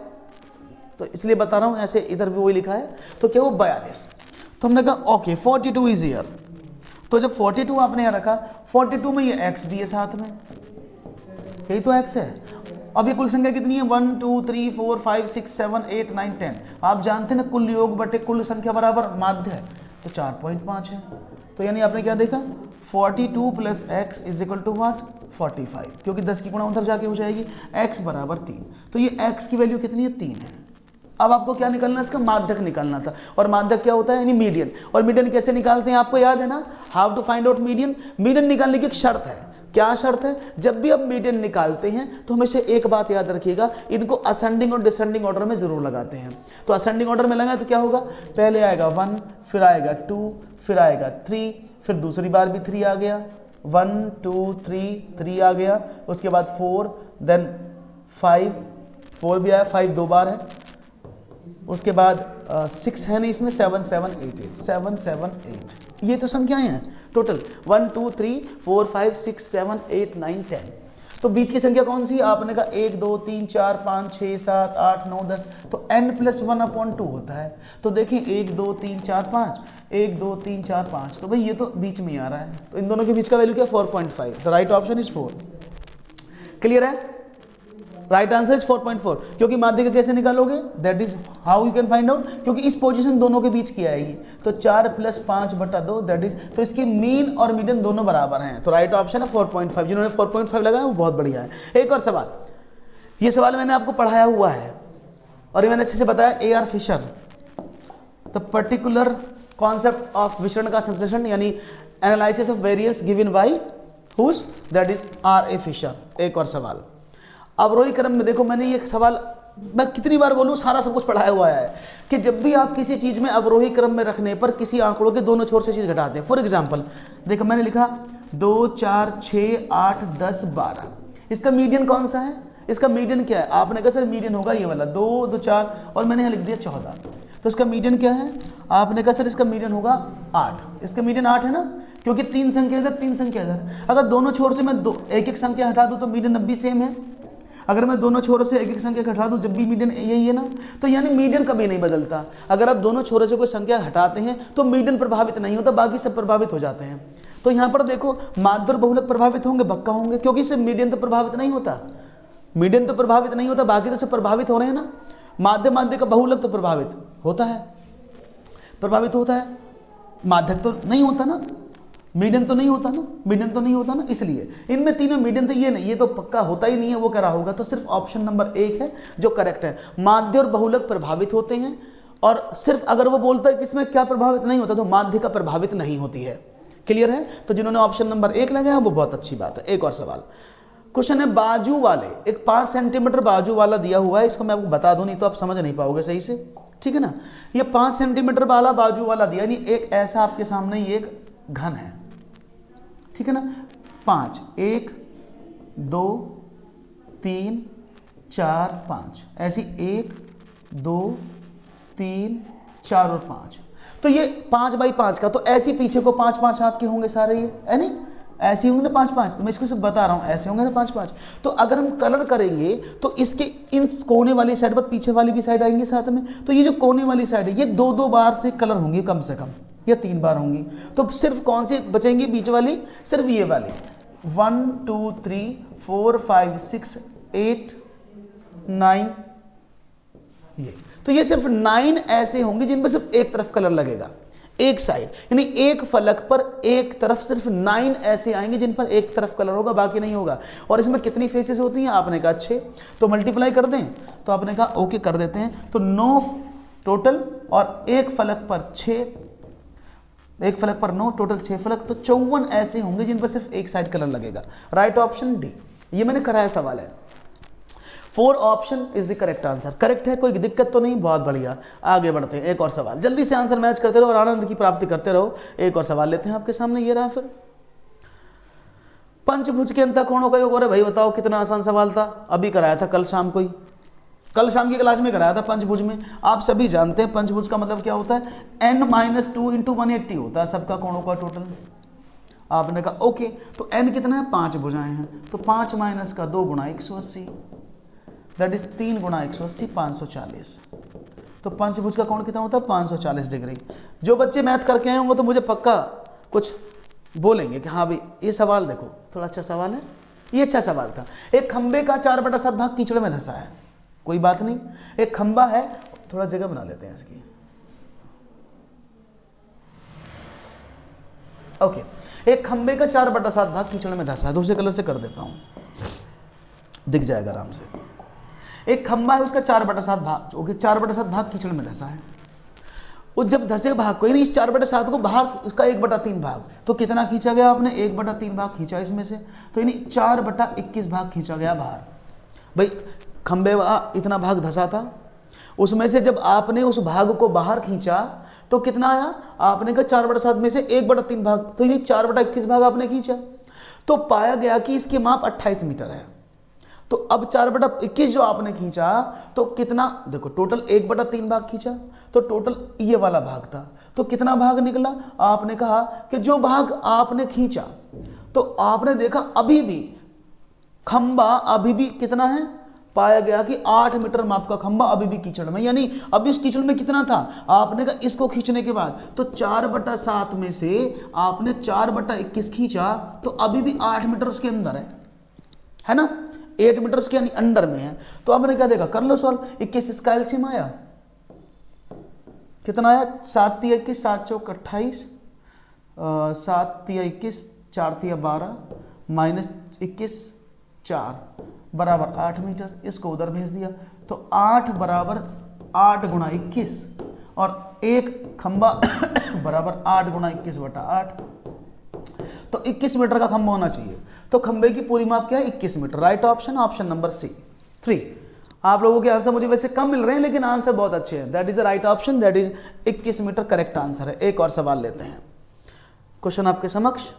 तो इसलिए बता रहा हूँ, ऐसे इधर भी वही लिखा है। तो क्या वो 42, तो हमने कहा ओके 42 इज ईयर, तो जब 42 आपने यहाँ रखा, 42 में ये x भी है साथ में, यही तो x है। अब ये कुल संख्या कितनी है? 1 2 3 4 5 6 7 8 9 10, आप जानते हैं ना कुल योग बटे कुल संख्या बराबर माध्य है, तो 4.5 है। तो यानी आपने क्या देखा? 42 plus x is equal to what 45, क्योंकि 10 की गुणा उधर जाके हो जाएगी, x बराबर 3, तो ये x की वैल्यू कितनी है? 3 है। अब आपको क्या निकालना है? इसका माध्यक निकालना था, और माध्यक क्या होता है? यानी मीडियन। और मीडियन कैसे निकालते हैं आपको याद है ना? How to find out median. Median निकालने की एक शर्त है, क्या शर्त है? जब भी आप मीडियन निकालते हैं तो हमेशा एक बात याद रखिएगा, इनको असेंडिंग और डिसेंडिंग ऑर्डर में जरूर लगाते हैं। तो असेंडिंग ऑर्डर में लगाए तो क्या होगा? पहले आएगा 1, फिर आएगा 2, फिर आएगा 3, फिर दूसरी बार भी 3 आ गया, 1 2 3 आ गया, उसके बाद 4, देन 5, 4 भी आया, 5 2 बार है, उसके बाद 6 है नहीं इसमें, 7 7 8 8, 7 7 8, ये तो संख्याएं हैं टोटल 1 2 3 4 5 6 7 8 9 10। तो बीच की संख्या कौन सी? आपने कहा 1 2 3 4 5 6 7 8 9 10, तो n+1/2 होता है। तो देखिए 1 2 3 4 5, 1 2 3 4 5, तो भाई ये तो बीच में ही आ रहा है, तो इन दोनों के बीच का वैल्यू क्या? 4.5। The right option is 4। Clear है? Right answer is 4.4। क्योंकि माध्यक कैसे निकालोगे? That is how you can find out, क्योंकि इस पोजीशन दोनों के बीच की आएगी, तो 4 + 5/2 दैट इज, तो इसकी मीन और मीडियन दोनों बराबर हैं, तो राइट ऑप्शन है 4.5। जिन्होंने 4.5 लगाया वो बहुत बढ़िया है। एक और सवाल, ये सवाल मैंने आपको पढ़ाया हुआ है और ये मैंने अच्छे से बताया, A.R. Fisher, the particular concept of विचरण का संश्लेषण, यानी analysis of variance given by whose, that is R.A. Fisher. एक और सवाल, अवरोही क्रम में देखो, मैंने ये सवाल मैं कितनी बार बोलूं, सारा सब कुछ पढ़ाया हुआ है कि जब भी आप किसी चीज में अवरोही क्रम में रखने पर किसी आंकड़ों के दोनों छोर से चीज घटाते हैं। फॉर एग्जांपल देखो मैंने लिखा 2 4 6 8 10 12, इसका मीडियन कौन सा है? इसका मीडियन क्या है? आपने कहा सर मीडियन होगा ये वाला 2 2 4, और मैंने यहाँ लिख दिया 14, तो इसका मीडियन क्या है? आपने कहा सर इसका मीडियन होगा 8, इसका मीडियन 8 है ना, क्योंकि 3 संख्या इधर 3 संख्या इधर, अगर दोनों छोर से मैं एक एक संख्या हटा दूं तो मीडियन अब भी सेम है। अगर मैं दोनों छोरों से एक एक संख्या हटा दूं जब भी मीडियन यही है ना, तो यानी मीडियन कभी नहीं बदलता। अगर आप दोनों छोरों से कोई संख्या हटाते हैं तो मीडियन प्रभावित नहीं होता, बाकी सब प्रभावित हो जाते हैं। तो यहाँ पर देखो माध्य और बहुलक प्रभावित होंगे, पक्का होंगे, क्योंकि इससे मीडियन तो प्रभावित नहीं होता, मीडियन तो प्रभावित नहीं होता, बाकी तो सब प्रभावित हो रहे हैं ना। माध्य माध्य का बहुलक तो प्रभावित होता है, प्रभावित होता है, माध्यक तो नहीं होता ना, मीडियन तो नहीं होता ना, मीडियन तो नहीं होता ना, इसलिए इनमें तीनों मीडियन थे, ये नहीं, ये तो पक्का होता ही नहीं है, वो कह रहा होगा। तो सिर्फ ऑप्शन नंबर 1 है जो करेक्ट है। माध्य और बहुलक प्रभावित होते हैं, और सिर्फ अगर वो बोलता है कि इसमें क्या प्रभावित नहीं होता तो माध्य का प्रभावित नहीं होती है। क्लियर है? तो जिन्होंने ऑप्शन नंबर 1 लगाया वो बहुत अच्छी बात है। एक और सवाल, क्वेश्चन है बाजू वाले, एक 5 सेंटीमीटर बाजू वाला दिया हुआ है, इसको मैं आपको बता दूं नहीं तो आप समझ नहीं पाओगे सही से, ठीक है ना। ये 5 सेंटीमीटर वाला बाजू वाला दिया, यानी एक ऐसा आपके सामने ये एक घन है, ठीक है ना। 5, 1 2 3 4 5, ऐसी 1 2 3 4 और 5, तो ये 5 बाई 5 का, तो ऐसे पीछे को 5 5 हाथ के होंगे सारे, ये है नहीं, ऐसे होंगे ना 5 5, तो मैं इसको सिर्फ बता रहा हूँ, ऐसे होंगे ना 5 5। तो अगर हम कलर करेंगे तो इसके इन कोने वाली साइड पर पीछे वाली भी साइड आएंगी साथ में, तो ये जो कोने वाली साइड है ये 2 बार से कलर होंगी कम से कम, या 3 बार होंगी। तो सिर्फ कौन सी बचेंगी बीच वाली? सिर्फ ये वाली। 1 2 3 4 5 6 8 9, ये तो ये सिर्फ 9 ऐसे होंगे जिन पर सिर्फ एक तरफ कलर लगेगा, एक साइड, यानी एक फलक पर एक तरफ सिर्फ 9 ऐसे आएंगे जिन पर एक तरफ कलर होगा, बाकी नहीं होगा। और इसमें कितनी फेसेस होती हैं? आपने कहा 6, तो मल्टीप्लाई कर दें, तो आपने कहा ओके कर देते हैं, तो 9 टोटल, और एक फलक पर 6, एक फलक पर 9, टोटल 6 फलक, तो 54 ऐसे होंगे जिन पर सिर्फ एक साइड कलर लगेगा। राइट ऑप्शन डी, ये मैंने कराया सवाल है। 4 option is the correct answer. Correct है, कोई दिक्कत तो नहीं, बहुत बढ़िया। आगे बढ़ते हैं, एक और सवाल, जल्दी से आंसर मैच करते रहो और आनंद की प्राप्ति करते रहो। एक और सवाल लेते हैं आपके सामने, ये रहा फिर। पंचभुज के अंतःकोणों का योग। अरे भाई बताओ कितना आसान सवाल था, अभी कराया था कल शाम को ही, कल शाम की क्लास में कराया था पंचभुज में। आप सभी जानते हैं पंचभुज का मतलब क्या होता है, n-2 × 180 होता है सबका कोणों का टोटल। आपने कहा ओके, तो n कितना है? 5 भुजाएं हैं, तो 5 - 2 × 180, दैट इज 3 × 180 540। तो पंचभुज का कोण कितना होता है? 540 डिग्री। जो बच्चे मैथ करके आए होंगे तो मुझे पक्का कुछ बोलेंगे कि हाँ भाई ये सवाल देखो थोड़ा अच्छा सवाल है, ये अच्छा सवाल था। एक खंबे का 4/7 भाग कीचड़ में धंसा है, कोई बात नहीं, एक खंबा है, थोड़ा जगह बना लेते हैं इसकी, ओके। एक खंबे का 4/7 भाग कीचड़ में धंसा है, दूसरे कलर से कर देता हूं, दिख जाएगा आराम से। एक खंबा है, उसका 4/7 भाग, ओके, 4/7 भाग कीचड़ में धंसा है। वो जब धसे भाग को, यानी इस 4/7 को बाहर, उसका 1/3 भाग, तो कितना खींचा गया आपने? 1/3 भाग खींचा इसमें से, तो यानी 4/21 भाग खींचा गया बाहर। भाई खंबे इतना भाग धसा था, उसमें से जब आपने उस भाग को बाहर खींचा तो कितना आया? आपने कहा 4/7 में से 1/3 भाग, तो यानी 4/21 भाग आपने खींचा, तो पाया गया कि इसकी माप 28 मीटर है। तो अब 4/21 जो आपने खींचा तो कितना, देखो टोटल 1/3 भाग खींचा, तो टोटल ये वाला भाग था, तो कितना भाग निकला? आपने कहा कि जो भाग आपने खींचा, तो आपने देखा अभी भी खंबा अभी भी कितना है, पाया गया कि 8 मीटर माप का खंबा अभी भी कीचड़ में, यानी अभी उस कीचड़ में कितना था? आपने कहा इसको खींचने के बाद, तो 4/7 में से आपने 4/21 खींचा, तो अभी भी 8 मीटर उसके अंदर है ना, 8 मीटर उसके अंडर में है। तो आपने क्या देखा, कर लो सॉल्व। 21 इसका एलसीएम आया, कितना आया? 7 × 21 7 × 4 = 28, 7 × 21 4 × 12 -21 4 बराबर 8 मीटर। इसको उधर भेज दिया, तो 8 बराबर 8 × 21, और एक खंबा बराबर 8 × 21/8, तो 21 मीटर का खंबा होना चाहिए। तो खंबे की पूरी माप क्या है? 21 metre. Right option, option number C 3। आप लोगों के आंसर मुझे वैसे कम मिल रहे हैं लेकिन आंसर बहुत अच्छे हैं। That is the right option, that is 21 metre correct answer है। एक और सवाल लेते हैं, क्वेश्चन आपके समक्ष,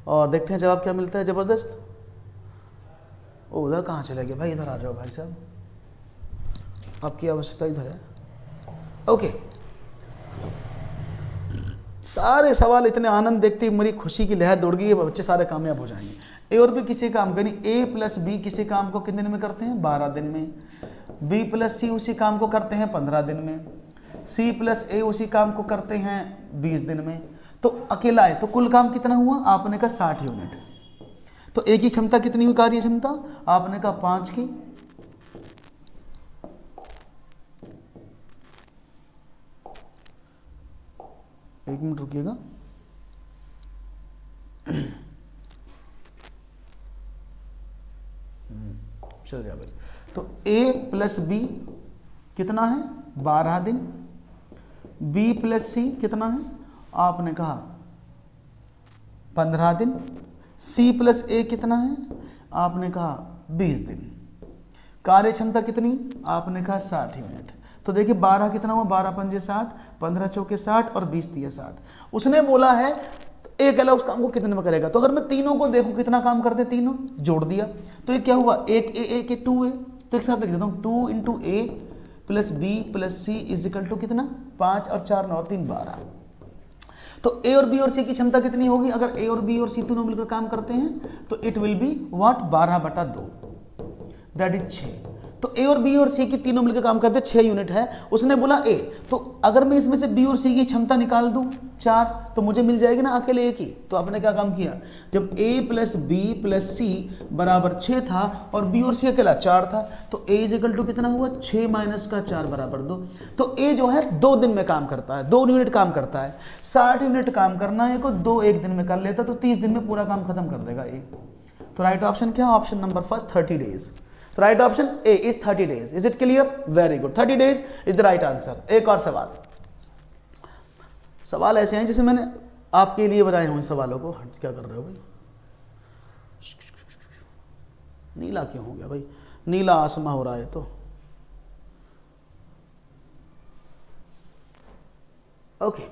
और देखते हैं जवाब क्या मिलता है। जबरदस्त। ओ उधर कहाँ चले गए भाई, इधर आ जाओ भाई साहब, आपकी आवश्यकता इधर है। ओके, सारे सवाल इतने आनंद देखते ही मेरी खुशी की लहर दौड़ गई है, बच्चे सारे कामयाब हो जाएंगे। ए और बी किसी काम करें, A + B किसी काम को कितने दिन में करते हैं? 12 दिन में। B + C उसी काम को करते हैं 15 दिन में। C + A उसी काम को करते हैं 20 दिन में। तो अकेला है, तो कुल काम कितना हुआ? आपने कहा 60 यूनिट। तो ए की क्षमता कितनी हुई, कार्य क्षमता? आपने कहा 5 की। एक मिनट रुकिएगा। चल गया भाई। तो ए प्लस बी कितना है? 12 दिन। बी प्लस सी कितना है? आपने कहा 15 दिन। सी प्लस ए कितना है? आपने कहा 20 दिन। कार्य क्षमता कितनी? आपने कहा 60 यूनिट। तो देखिए 12 कितना हुआ? 12 पंजे 60, 15 चौके 60 और 20 तिया 60। उसने बोला है ए अकेला उस काम को कितने में करेगा। तो अगर मैं तीनों को देखूं कितना काम करते, तीनों जोड़ दिया तो ये क्या हुआ? एक ए के 2 ए, तो एक साथ लिख देता हूँ 2 into a plus b plus c is equal to कितना? 5 और 4 9 और 3 12। तो ए और बी और सी की क्षमता कितनी होगी? अगर ए और बी और सी तीनों मिलकर काम करते हैं तो it will be what? 12/2, that is 6। तो ए और बी और सी की तीनों मिलकर काम करते 6 यूनिट है। उसने बोला ए, तो अगर मैं इसमें से बी और सी की क्षमता निकाल दूं 4, तो मुझे मिल जाएगी ना अकेले ए की। तो आपने क्या काम किया? जब ए प्लस बी प्लस सी बराबर 6 था और बी और सी अकेला 4 था, तो ए इज इक्वल टू कितना हुआ? 6 माइनस का 4 बराबर 2। तो ए जो है 2 दिन में काम करता है, 2 यूनिट काम करता है। 60 यूनिट काम करना है को 2 एक दिन में कर लेता, तो 30 दिन में पूरा काम खत्म कर देगा ए। तो राइट ऑप्शन क्या? Option number first 30 days. तो right option A is 30 days. Is it clear? Very good, 30 days is the right answer. एक और सवाल ऐसे हैं जैसे मैंने आपके लिए बनाए हुए सवालों को। हट, क्या कर रहे हो भाई? नीला क्यों हो गया भाई? नीला आसमा हो रहा है तो ओके।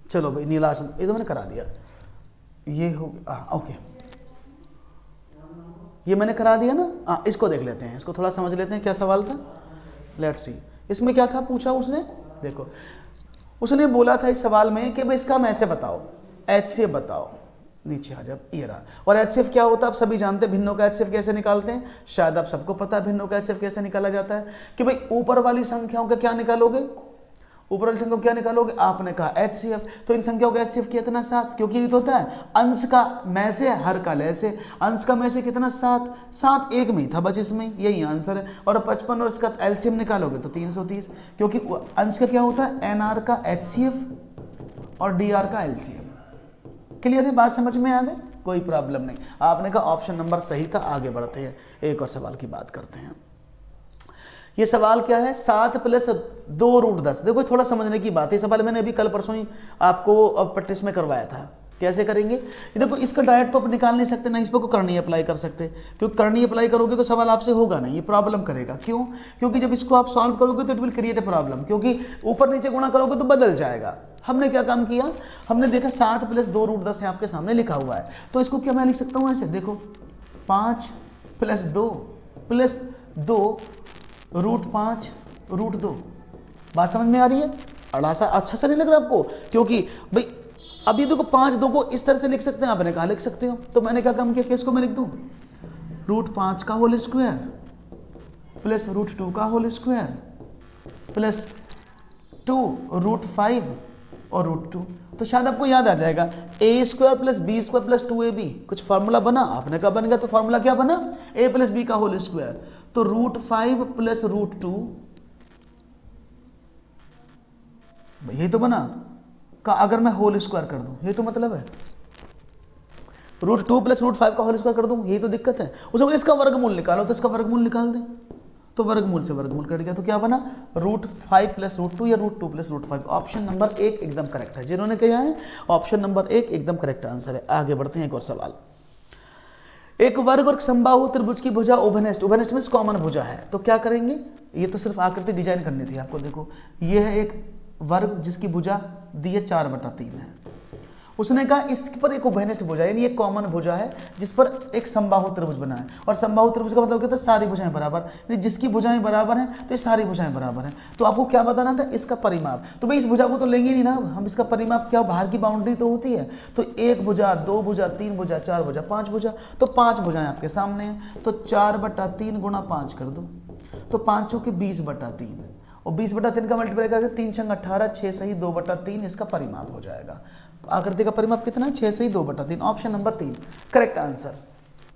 चलो भाई, नीला आसमा ये तो मैंने करा दिया। ये हो गया, ओके, ये मैंने करा दिया ना। इसको देख लेते हैं, इसको थोड़ा समझ लेते हैं क्या सवाल था। लेट्स सी, इसमें क्या था पूछा उसने? देखो, उसने बोला था इस सवाल में कि भाई इसका हम ऐसे बताओ, HCF बताओ। नीचे आ जाओ, ये रहा। और HCF क्या होता है आप सभी जानते हैं। भिन्नों का HCF कैसे निकालते हैं? शायद आप सबको पता है भिन्नों का HCF कैसे निकाला जाता है कि भाई ऊपर वाली संख्याओं का क्या निकालोगे? ऊपर वाली संख्या क्या निकालोगे? आपने कहा HCF। तो इन संख्याओं का HCF कितना? 7, क्योंकि ये तो होता है अंश का मैं से, हर का ले से। अंश का मैं से कितना? 7, 7 एक में ही था बस, इसमें यही आंसर है। और 55 और इसका LCM निकालोगे तो 330, क्योंकि अंश का क्या होता है? NR का HCF और DR का LCM। क्लियर है? बात समझ में आ गई? कोई प्रॉब्लम नहीं। आपने कहा ऑप्शन नंबर सही था। आगे बढ़ते हैं, एक और सवाल की बात करते हैं। ये सवाल क्या है? 7 प्लस 2 रूट 10। देखो थोड़ा समझने की बात है। सवाल मैंने अभी कल परसों ही आपको प्रैक्टिस में करवाया था। कैसे करेंगे? ये देखो, इसका डायरेक्ट तो आप निकाल नहीं सकते ना, इस पर को करनी अप्लाई कर सकते, क्योंकि करनी अप्लाई करोगे तो सवाल आपसे होगा नहीं, ये प्रॉब्लम करेगा। क्यों? क्योंकि जब इसको आप सॉल्व करोगे तो it will create a problem, क्योंकि ऊपर नीचे गुणा करोगे तो बदल जाएगा। हमने क्या काम किया? हमने देखा 7 प्लस 2 रूट 10 आपके सामने लिखा हुआ है, तो इसको क्या मैं लिख सकता हूँ ऐसे? देखो 5 प्लस 2 प्लस 2 रूट 5 रूट 2। बात समझ में आ रही है? अड़ासा अच्छा सा नहीं लग रहा आपको? क्योंकि भाई अब ये देखो 5 2 को इस तरह से लिख सकते हैं, आपने कहा लिख सकते हो। तो मैंने क्या काम किया कि इसको मैं लिख दूं रूट 5 का होल स्क्वायर प्लस रूट 2 का होल स्क्वायर प्लस 2 रूट 5 और रूट 2। तो शायद आपको याद आ जाएगा A square plus B square plus 2ab। कुछ फार्मूला बना? आपने कहा बन गया। तो फार्मूला क्या बना? a प्लस बी का होल स्क्वायर। तो रूट 5 प्लस रूट 2, यही तो बना का। अगर मैं होल स्क्वायर कर दूं, ये तो मतलब है रूट 2 प्लस रूट 5 का होल स्क्वायर कर दूं, यही तो दिक्कत है। उसमें बोले इसका वर्गमूल निकालो, तो इसका वर्गमूल निकाल दें, तो वर्गमूल से वर्गमूल कट गया। तो क्या बना? रूट 5 प्लस रूट 2 या root 2 plus root 5। Option number 1 एकदम करेक्ट है। जिन्होंने कहा है ऑप्शन नंबर 1 एकदम करेक्ट आंसर है। आगे बढ़ते हैं, एक और सवाल। एक वर्ग और समबाहु त्रिभुज की भुजा ओभनेस्ट, ओभनेस्ट में कॉमन भुजा है, तो क्या करेंगे? ये तो सिर्फ आकृति डिजाइन करनी थी आपको। देखो ये है एक वर्ग जिसकी भुजा दी है 4/3 है। उसने कहा इस पर एक उभयनिष्ठ भुजा, यानी एक कॉमन भुजा है जिस पर एक समबाहु त्रिभुज बना है। और समबाहु त्रिभुज का मतलब क्या होता है? सारी भुजाएं बराबर, यानी जिसकी भुजाएं बराबर हैं तो ये सारी भुजाएं बराबर हैं। तो आपको क्या बताना था? इसका परिमाप। तो भाई इस भुजा को तो लेंगे नहीं ना हम, इसका परिमाप क्या? बाहर की बाउंड्री तो होती है। तो 1 भुजा 2 भुजा 3 भुजा 4 भुजा 5 भुजा, तो 5 भुजाएं आपके सामने हैं। तो 4/3 गुणा 5 कर दो, तो 5 के 20/3 और 20/3 का मल्टीप्लाई करके 3 छंग 18, 6 सही 2/3 इसका परिमाप हो जाएगा। आकृति का परिमाप कितना है? 6 सही 2/3, ऑप्शन नंबर 3 करेक्ट आंसर।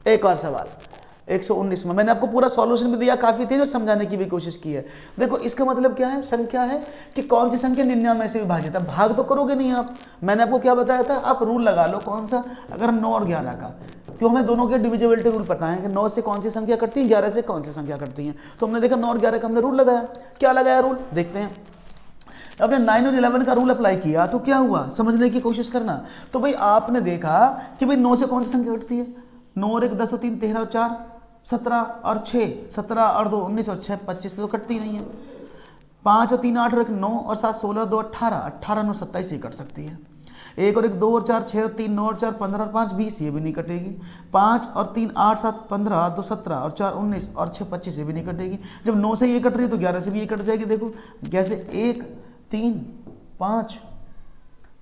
एक और सवाल 119 में मैंने आपको पूरा सॉल्यूशन भी दिया, काफी तेज और समझाने की भी कोशिश की है। देखो इसका मतलब क्या है, संख्या है कि कौन सी संख्या 99 से विभाजित है। भाग तो करोगे नहीं आप, मैंने आपको क्या बताया था, आप रूल लगा लो कौन सा, अगर 9 और 11 का, क्यों हमें दोनों के डिविजिबिलिटी रूल पता है कि 9 से कौन सी संख्या कटती है, 11 से कौन सी संख्या कटती है। तो हमने देखा 9 और 11 का हमने रूल लगाया। क्या लगाया रूल, देखते हैं। आपने 9 और 11 का रूल अप्लाई किया तो क्या हुआ, समझने की कोशिश करना। तो भाई आपने देखा कि भाई 9 से कौन सी संख्या कटती है, 9 और 1 10 और 3 13 और 4 17 और 6, 17 और 2 19 और 6 25 से तो कटती नहीं है। 5 और 3 8 और 1 9 और 7 16 2 18, 18 9 27 ही कट सकती है। 1 और 1 2 और 4 6 और 3 9 और 4 15 और 5 20, ये भी नहीं कटेगी। 5 और 3 8 7 15 2 17 और 4 19 और 6 25, ये भी नहीं कटेगी। जब 9 से ये कट रही है तो 11 से भी ये कट जाएगी। देखो कैसे, 1 3 5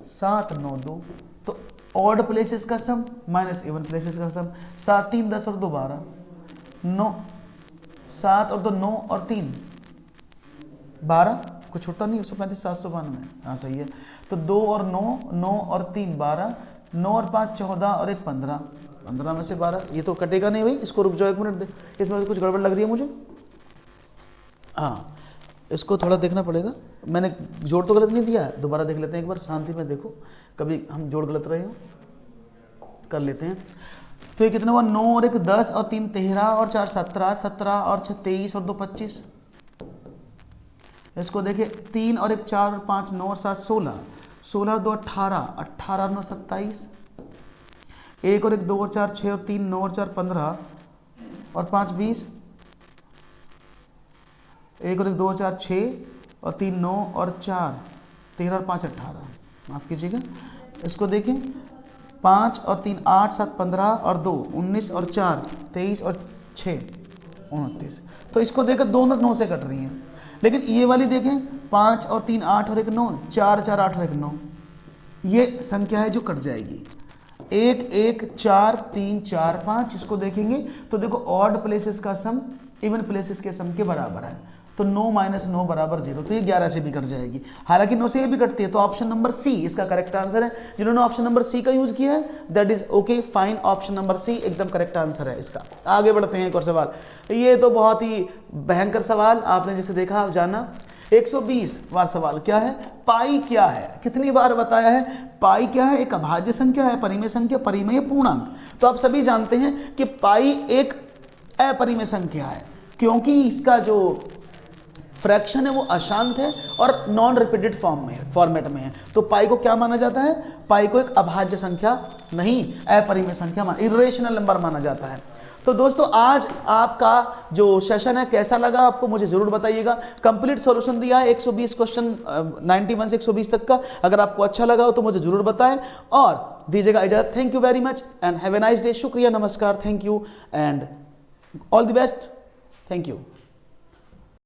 7 9 2, तो ऑड प्लेसेस का सम माइनस इवन प्लेसेस का सम, 7 3 10 और 2 12, 9 7 और 2 9 और 3 12, कुछ छूटता नहीं, 135 792, हाँ सही है। तो 2 और 9 9 और 3 12, 9 और 5 14 और 1 15, 15 में से 12, ये तो कटेगा नहीं भाई। इसको रुक जाओ 1 मिनट दे, इसमें कुछ गड़बड़ लग रही है मुझे। हाँ इसको थोड़ा देखना पड़ेगा, मैंने जोड़ तो गलत नहीं दिया है, दोबारा देख लेते हैं एक बार, शांति में देखो, कभी हम जोड़ गलत रहे हो, कर लेते हैं। तो ये कितना हुआ, 9 और 1 10 और 3 13 और 4 17, 17 और 6 23 और 2 25। इसको देखिए, 3 और 1 4 और 5 9 और 7 16, 16 और 2 18, 18 और 9 27, 1 और 1 2 और 4 6 और 3 9 और 4 15 और 5 20, 1 और 1 2 और 4 6 और 3 9 और 4 13 और 5 18, माफ़ कीजिएगा। इसको देखें, 5 और 3 8 7 15 और 2 19 और 4 23 और 6 29। तो इसको देखकर दोनों 9 से कट रही हैं, लेकिन ये वाली देखें, 5 और 3 8 और 1 9, 4 4 8 और 1 9, ये संख्या है जो कट जाएगी। 1 1 4 3 4 5, इसको देखेंगे तो देखो ऑड प्लेसेस का सम इवन प्लेसेस के सम के बराबर है, तो 9 - 9 बराबर 0, तो ये 11 से भी कट जाएगी। हालांकि 9 से ये भी कटती है, तो ऑप्शन नंबर सी इसका करेक्ट आंसर है। जिन्होंने ऑप्शन नंबर सी का यूज किया है that is okay fine, option number C एकदम करेक्ट आंसर है इसका। आगे बढ़ते हैं एक और सवाल, ये तो बहुत ही भयंकर सवाल आपने जैसे देखा आप जाना। 120वां सवाल क्या है, पाई क्या है। कितनी बार बताया है, पाई क्या है, एक अभाज्य संख्या है, परिमेय संख्या, परिमेय पूर्णांक। तो आप सभी जानते हैं कि पाई एक अपरिमेय संख्या है, क्योंकि इसका जो फ्रैक्शन है वो अशांत है और नॉन रिपीटेड फॉर्मेट में है। तो पाई को क्या माना जाता है, पाई को एक अभाज्य संख्या नहीं, अपरिमेय संख्या इरेशनल नंबर माना जाता है। तो दोस्तों आज आपका जो सेशन है कैसा लगा आपको मुझे जरूर बताइएगा। कंप्लीट सॉल्यूशन दिया है 120 क्वेश्चन 91 से 120 तक का। अगर आपको अच्छा लगा हो तो मुझे जरूर बताएं और दीजिएगा इजाजत। Thank you very much and have a nice day. शुक्रिया, नमस्कार, thank you and all the best. Thank you.